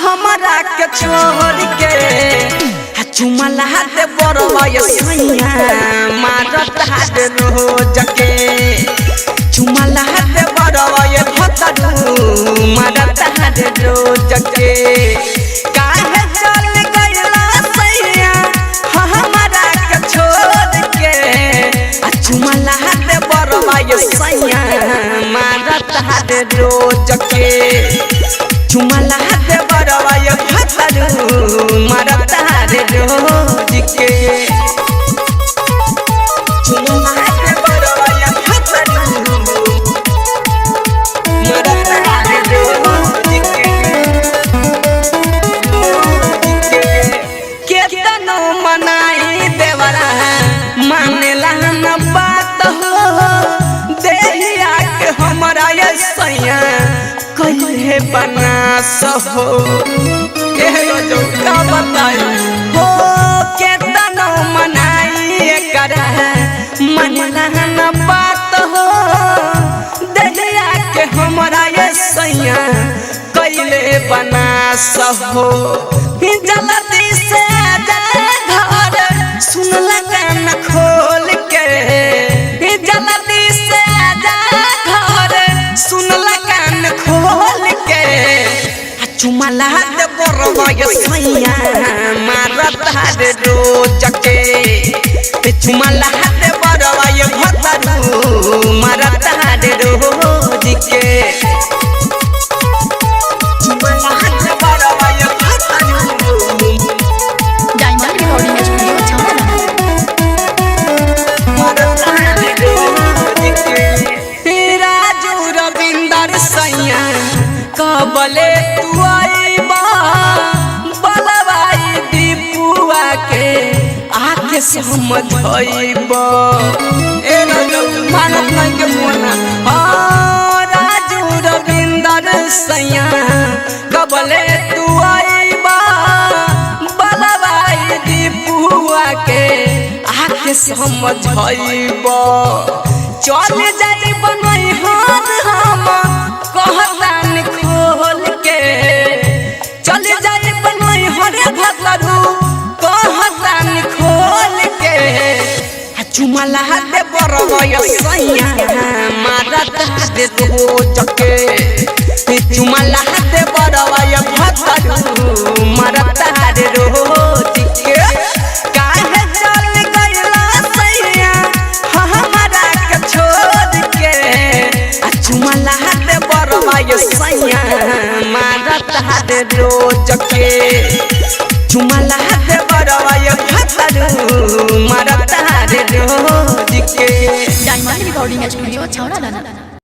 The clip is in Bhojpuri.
हमारा के छोड़ के चुमला हाथ बरवा सैया मारत हाथ रोज के चुमला हाथ बरवा भतरू मारत हाथ रोज के काहे चल गइला सैया हमारा के छोड़ के चुमला हाथ बरवा सैया मारत हाथ रोज के चुमला हाथ बरवा भतरू मारत हाथ रोज के चुमला हाथ बरवा भतरू मारत हाथ रोज के केतनो मनाई देवरा मानेला न बात हो देहिया के हमरा सैया कहे बना सहो जो का बताई हो केतनो मनाई करा मानेला न बात हो देहिया के हमरा सैया कइले बना सहो जल्दी से आजा घर सुनला कान खोल के जल्दी से आजा घर सुनला कान खोल के चुमला हाथ बरवा सैया मारत हाथ रोज के चुमला हाथ बरवा भतरू मारत हाथ रोज के चुमला हाथ बरवा भतरू डायमंड रिकॉर्डिंग स्टूडियो मारत हाथ रोज के राजू रविंदर सैया कबले तू आईबा बलवाई दीपुआ के आके समझाईबा ए राजू मानत नहीं के मोना राजू रविंदर सैया कबले तू आईबा बलवाई दीपुआ के आके समझाईबा चल जाई बनई हम कहतान खोल के चल जाई बनई हरे भतरू कहतान खोल के चुमला हाथ बरवा सैया मारत हाथ रोज के चुमला हाथ बरवा भतरू मारत हाथ रोज के काहे चल गइला सैया हमारा के छोड़ के चुमला हाथ बरवा सैया मारत हाथ रोज के चुमला हाथ बरवा भतरू मारत हाथ रोज के डायमंड रिकॉर्डिंग स्टूडियो छौड़ा दाना।